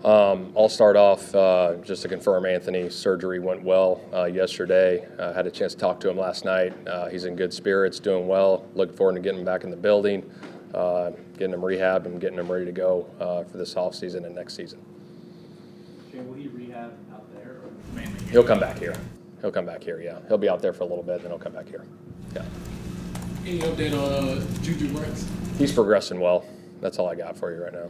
I'll start off just to confirm Anthony's surgery went well yesterday. Had a chance to talk to him last night. He's in good spirits, doing well. Looking forward to getting him back in the building, getting him rehabbed and getting him ready to go for this offseason and next season. Shane, will he rehab out there or mainly here? He'll come back here. He'll come back here, yeah. He'll be out there for a little bit, then he'll come back here. Yeah. Any update on Juju Brents? He's progressing well. That's all I got for you right now.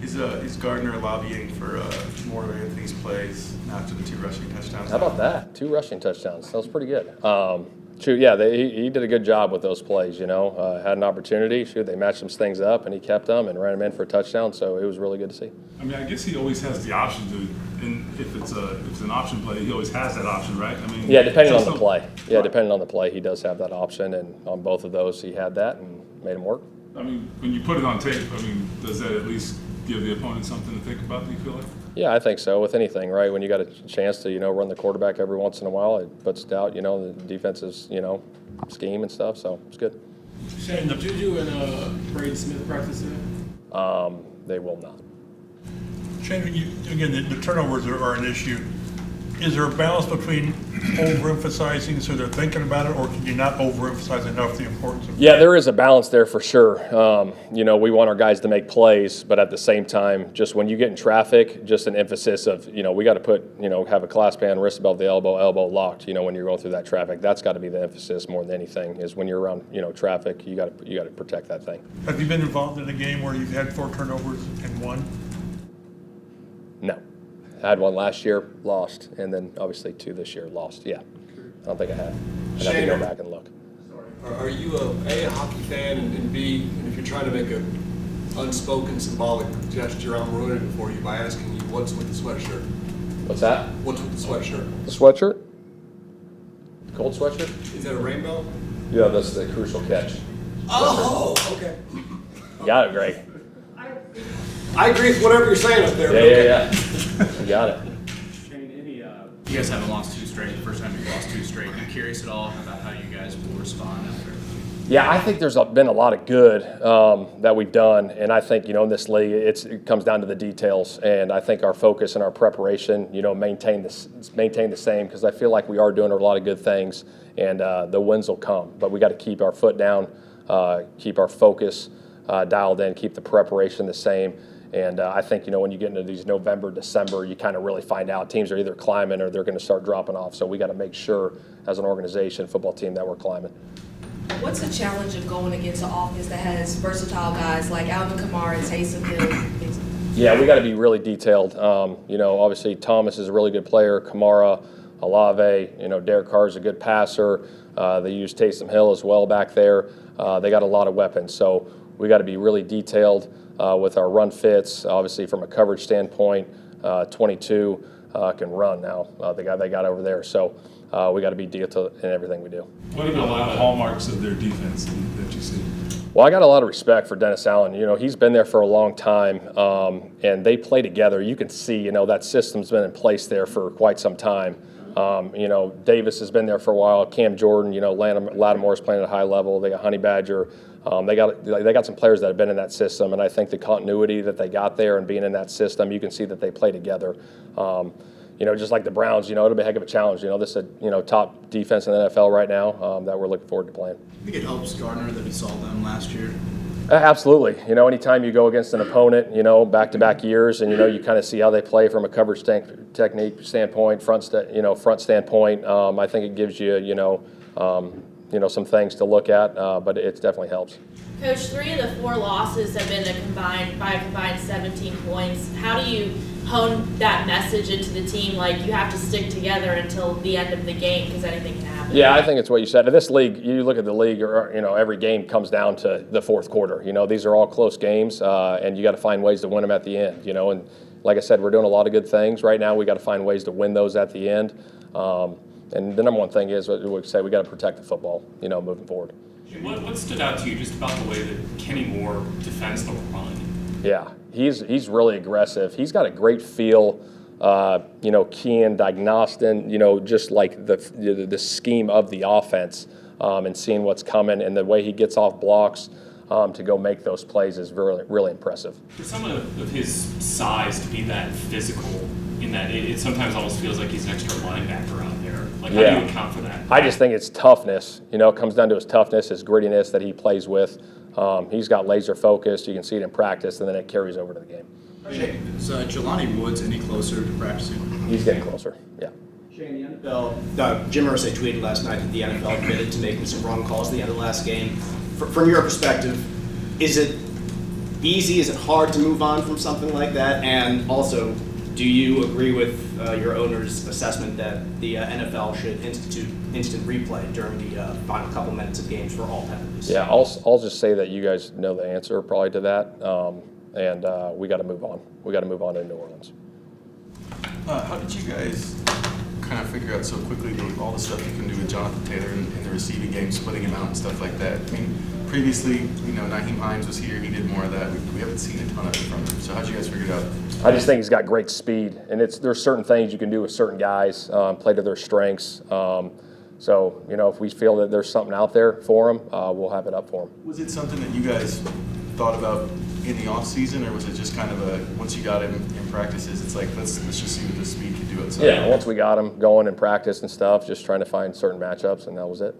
Is Gardner lobbying for more of Anthony's plays after the 2 rushing touchdowns? How about that? 2 rushing touchdowns. That was pretty good. Yeah, he did a good job with those plays, you know. Had an opportunity. They matched some things up, and he kept them and ran them in for a touchdown, so it was really good to see. I mean, I guess he always has the option to, and if it's an option play, he always has that option, right? I mean, yeah, depending on the play. Yeah, depending on the play, he does have that option, and on both of those, he had that and made them work. I mean, when you put it on tape, I mean, does that at least give the opponent something to think about, do you feel like? Yeah, I think so. With anything, right? When you got a chance to, run the quarterback every once in a while, it puts doubt, the defense's, scheme and stuff. So it's good. Shane, Juju and Braden Smith practice today? They will not. Shane, again, the turnovers are an issue. Is there a balance between overemphasizing so they're thinking about it, or can you not overemphasize enough the importance of? Yeah, there is a balance there for sure. We want our guys to make plays, but at the same time, just when you get in traffic, just an emphasis of, we got to put, have a clasp band, wrist above the elbow locked, when you're going through that traffic. That's got to be the emphasis more than anything, is when you're around, traffic, you got to protect that thing. Have you been involved in a game where you've had 4 turnovers and won? No. I had one last year, lost, and then obviously 2 this year, lost. Yeah, I don't think I have. I'd have to go back and look. Are you a hockey fan, and B, and if you're trying to make a unspoken symbolic gesture, I'm ruining it for you by asking you what's with the sweatshirt? What's that? What's with the sweatshirt? The sweatshirt? The Cold sweatshirt? Is that a rainbow? Yeah, that's the crucial catch. Oh, okay. Got it, Greg. I agree with whatever you're saying up there. Yeah. You got it. Shane, You guys haven't lost 2 straight. The first time you lost 2 straight. I'm curious at all about how you guys will respond after. Yeah, I think there's been a lot of good that we've done, and I think in this league it comes down to the details. And I think our focus and our preparation, maintain the same, because I feel like we are doing a lot of good things, and the wins will come. But we got to keep our foot down, keep our focus dialed in, keep the preparation the same. And I think, when you get into these November, December, you kind of really find out teams are either climbing or they're going to start dropping off. So we got to make sure as an organization, football team, that we're climbing. What's the challenge of going against an offense that has versatile guys like Alvin Kamara, Taysom Hill? Yeah, we got to be really detailed. Obviously Thomas is a really good player. Kamara, Olave, Derek Carr is a good passer. They use Taysom Hill as well back there. They got a lot of weapons. So we got to be really detailed with our run fits. Obviously, from a coverage standpoint, 22 can run now, the guy they got over there. So we got to be detailed in everything we do. What are the hallmarks of their defense that you see? Well, I got a lot of respect for Dennis Allen. He's been there for a long time, and they play together. You can see, that system's been in place there for quite some time. Davis has been there for a while. Cam Jordan, Lattimore's playing at a high level. They got Honey Badger. They got some players that have been in that system, and I think the continuity that they got there and being in that system, you can see that they play together. Just like the Browns, it'll be a heck of a challenge. This is a top defense in the NFL right now that we're looking forward to playing. I think it helps Gardner that we saw them last year. Absolutely. Anytime you go against an opponent, back-to-back years, and you kind of see how they play from a coverage technique standpoint, front standpoint. I think it gives you, some things to look at, but it definitely helps. Coach, 3 of the 4 losses have been a combined 17 points. How do you hone that message into the team? Like, you have to stick together until the end of the game because anything can happen. Yeah, I think it's what you said. In this league, you look at the league, every game comes down to the fourth quarter. These are all close games, and you got to find ways to win them at the end. And like I said, we're doing a lot of good things right now. We got to find ways to win those at the end. And the number one thing is, we say, we got to protect the football, moving forward. What stood out to you just about the way that Kenny Moore defends the run? Yeah, he's really aggressive. He's got a great feel, keying, diagnosing, just like the scheme of the offense, and seeing what's coming and the way he gets off blocks. to go make those plays is really, really impressive. For someone of his size to be that physical, in that it sometimes almost feels like he's an extra linebacker out there. Like, how do you account for that? I just think it's toughness. You know, it comes down to his toughness, his grittiness that he plays with. He's got laser focus. You can see it in practice, and then it carries over to the game. Is Jelani Woods any closer to practicing? He's getting closer, yeah. Shane, the NFL, Jim Irsay tweeted last night that the NFL admitted to making some wrong calls at the end of the last game. From your perspective, is it easy, is it hard to move on from something like that? And also, do you agree with your owner's assessment that the NFL should institute instant replay during the final couple minutes of games for all penalties? Yeah, I'll just say that you guys know the answer probably to that, and we got to move on. We got to move on to New Orleans. How did you guys kind of figure out so quickly all the stuff you can do with Jonathan Taylor in the receiving game, splitting him out and stuff like that? I mean, previously, Nyheim Hines was here, he did more of that. We haven't seen a ton of it from him. So how'd you guys figure it out? I just think he's got great speed, and there's certain things you can do with certain guys, play to their strengths. So, if we feel that there's something out there for him, we'll have it up for him. Was it something that you guys thought about in the off season, or was it just kind of once you got him in practices, it's like let's just see what the speed can do outside? Yeah, once we got him going in practice and stuff, just trying to find certain matchups, and that was it.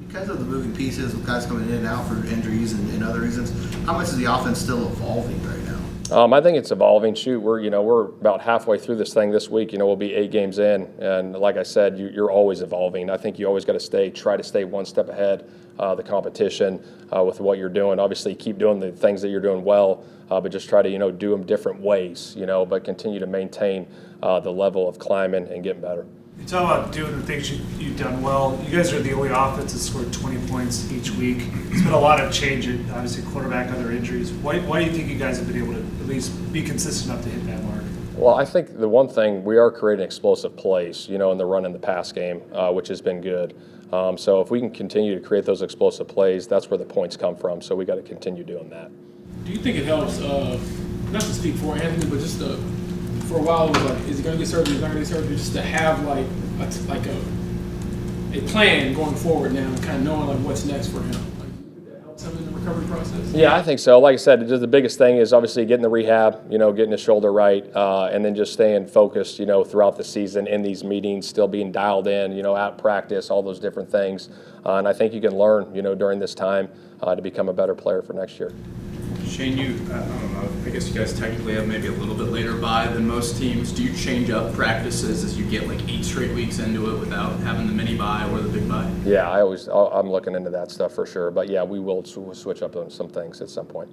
Because of the moving pieces, with guys coming in and out for injuries and other reasons, how much is the offense still evolving right now? I think it's evolving. We're about halfway through this thing this week. We'll be 8 games in, and like I said, you're always evolving. I think you always got to try to stay one step ahead the competition with what you're doing. Obviously, keep doing the things that you're doing well, but just try to do them different ways. But continue to maintain the level of climbing and getting better. You talk about doing the things you've done well. You guys are the only offense that scored 20 points each week. It's been a lot of change, obviously quarterback, other injuries. Why do you think you guys have been able to at least be consistent enough to hit that mark? Well, I think the one thing, we are creating explosive plays, in the run and the pass game, which has been good. So if we can continue to create those explosive plays, that's where the points come from. So we got to continue doing that. Do you think it helps, not to speak for Anthony, but just for a while, it was like, is he going to get surgery? Is he not going to get surgery? Just to have like a plan going forward now, and kind of knowing what's next for him. That helps him in the recovery process. Yeah, I think so. Like I said, the biggest thing is obviously getting the rehab, getting his shoulder right, and then just staying focused, throughout the season in these meetings, still being dialed in, at practice, all those different things. And I think you can learn, during this time to become a better player for next year. Shane, I don't know, I guess you guys technically have maybe a little bit later bye than most teams. Do you change up practices as you get 8 straight weeks into it without having the mini bye or the big bye? Yeah, I'm looking into that stuff for sure. But yeah, we will switch up on some things at some point.